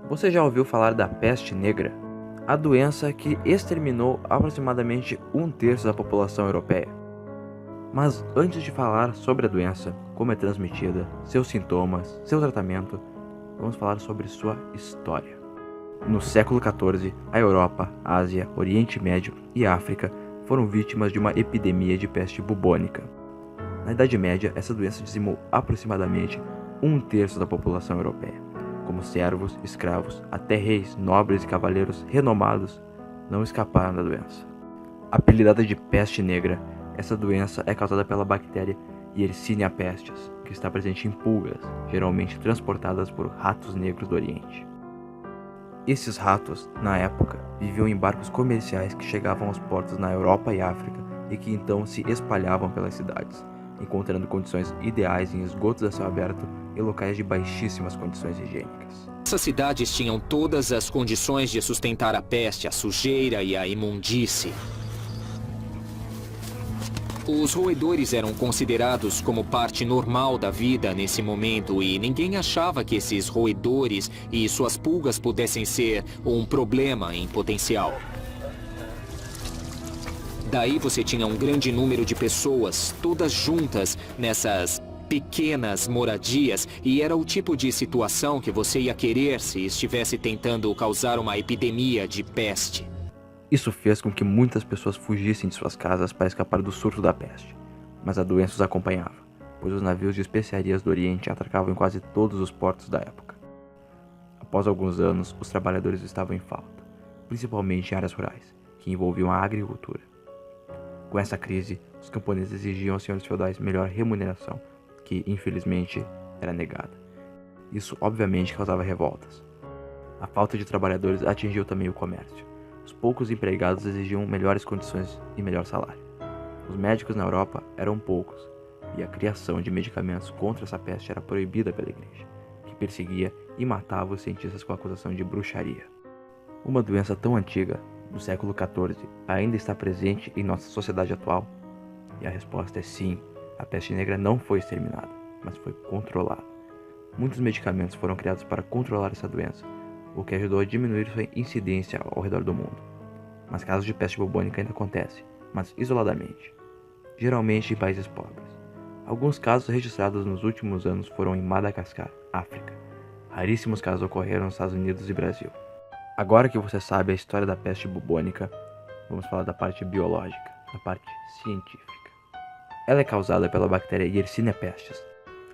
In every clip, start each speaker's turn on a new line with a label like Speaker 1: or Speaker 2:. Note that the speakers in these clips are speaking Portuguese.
Speaker 1: Você já ouviu falar da peste negra? A doença que exterminou aproximadamente um terço da população europeia. Mas antes de falar sobre a doença, como é transmitida, seus sintomas, seu tratamento, vamos falar sobre sua história. No século XIV, a Europa, Ásia, Oriente Médio e África foram vítimas de uma epidemia de peste bubônica. Na Idade Média, essa doença dizimou aproximadamente um terço da população europeia. Como servos, escravos, até reis, nobres e cavaleiros renomados não escaparam da doença. Apelidada de peste negra, essa doença é causada pela bactéria Yersinia pestis, que está presente em pulgas, geralmente transportadas por ratos negros do Oriente. Esses ratos, na época, viviam em barcos comerciais que chegavam aos portos na Europa e África e que então se espalhavam pelas cidades, encontrando condições ideais em esgotos a céu aberto e locais de baixíssimas condições higiênicas.
Speaker 2: Essas cidades tinham todas as condições de sustentar a peste, a sujeira e a imundície. Os roedores eram considerados como parte normal da vida nesse momento e ninguém achava que esses roedores e suas pulgas pudessem ser um problema em potencial. Daí você tinha um grande número de pessoas, todas juntas nessas pequenas moradias, e era o tipo de situação que você ia querer se estivesse tentando causar uma epidemia de peste.
Speaker 1: Isso fez com que muitas pessoas fugissem de suas casas para escapar do surto da peste, mas a doença os acompanhava, pois os navios de especiarias do Oriente atracavam em quase todos os portos da época. Após alguns anos, os trabalhadores estavam em falta, principalmente em áreas rurais, que envolviam a agricultura. Com essa crise, os camponeses exigiam aos senhores feudais melhor remuneração, que, infelizmente, era negada. Isso, obviamente, causava revoltas. A falta de trabalhadores atingiu também o comércio. Os poucos empregados exigiam melhores condições e melhor salário. Os médicos na Europa eram poucos, e a criação de medicamentos contra essa peste era proibida pela Igreja, que perseguia e matava os cientistas com a acusação de bruxaria. Uma doença tão antiga, do século XIV, ainda está presente em nossa sociedade atual? E a resposta é sim, a peste negra não foi exterminada, mas foi controlada. Muitos medicamentos foram criados para controlar essa doença, o que ajudou a diminuir sua incidência ao redor do mundo. Mas casos de peste bubônica ainda acontecem, mas isoladamente, geralmente em países pobres. Alguns casos registrados nos últimos anos foram em Madagascar, África. Raríssimos casos ocorreram nos Estados Unidos e Brasil. Agora que você sabe a história da peste bubônica, vamos falar da parte biológica, da parte científica. Ela é causada pela bactéria Yersinia pestis.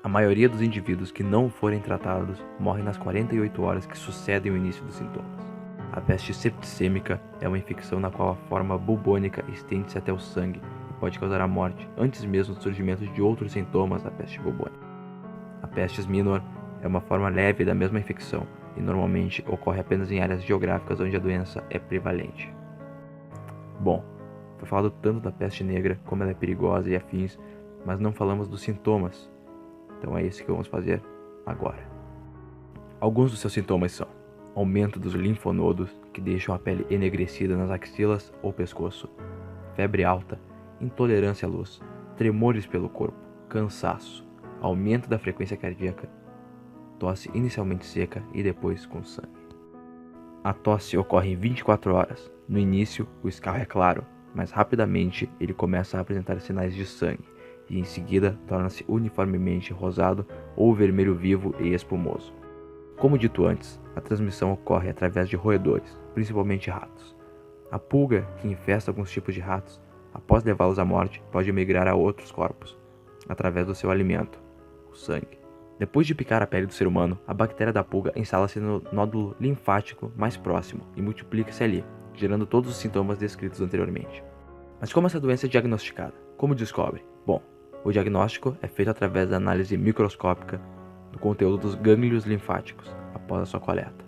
Speaker 1: A maioria dos indivíduos que não forem tratados morrem nas 48 horas que sucedem o início dos sintomas. A peste septicêmica é uma infecção na qual a forma bubônica estende-se até o sangue e pode causar a morte antes mesmo do surgimento de outros sintomas da peste bubônica. A pestis minor é uma forma leve da mesma infecção e normalmente ocorre apenas em áreas geográficas onde a doença é prevalente. Bom, foi falado tanto da peste negra, como ela é perigosa e afins, mas não falamos dos sintomas. Então é isso que vamos fazer agora. Alguns dos seus sintomas são aumento dos linfonodos, que deixam a pele enegrecida nas axilas ou pescoço, febre alta, intolerância à luz, tremores pelo corpo, cansaço, aumento da frequência cardíaca, tosse inicialmente seca e depois com sangue. A tosse ocorre em 24 horas. No início, o escarro é claro, mas rapidamente ele começa a apresentar sinais de sangue e em seguida torna-se uniformemente rosado ou vermelho vivo e espumoso. Como dito antes, a transmissão ocorre através de roedores, principalmente ratos. A pulga, que infesta alguns tipos de ratos, após levá-los à morte, pode migrar a outros corpos, através do seu alimento, o sangue. Depois de picar a pele do ser humano, a bactéria da pulga instala-se no nódulo linfático mais próximo e multiplica-se ali, gerando todos os sintomas descritos anteriormente. Mas como essa doença é diagnosticada? Como descobre? Bom, o diagnóstico é feito através da análise microscópica do conteúdo dos gânglios linfáticos após a sua coleta.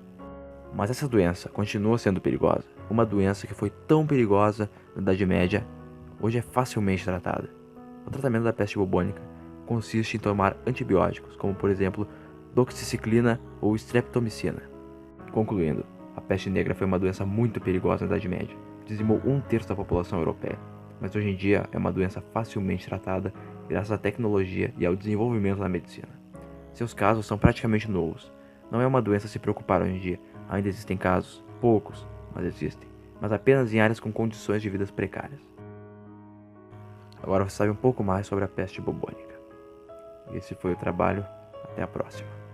Speaker 1: Mas essa doença continua sendo perigosa. Uma doença que foi tão perigosa na Idade Média, hoje é facilmente tratada. O tratamento da peste bubônica consiste em tomar antibióticos, como por exemplo doxiciclina ou streptomicina. Concluindo, a peste negra foi uma doença muito perigosa na Idade Média, dizimou um terço da população europeia, mas hoje em dia é uma doença facilmente tratada graças à tecnologia e ao desenvolvimento da medicina. Seus casos são praticamente nulos. Não é uma doença a se preocupar hoje em dia, Ainda existem casos, poucos, mas existem, mas apenas em áreas com condições de vidas precárias. Agora você sabe um pouco mais sobre a peste bubônica. Esse foi o trabalho. Até a próxima.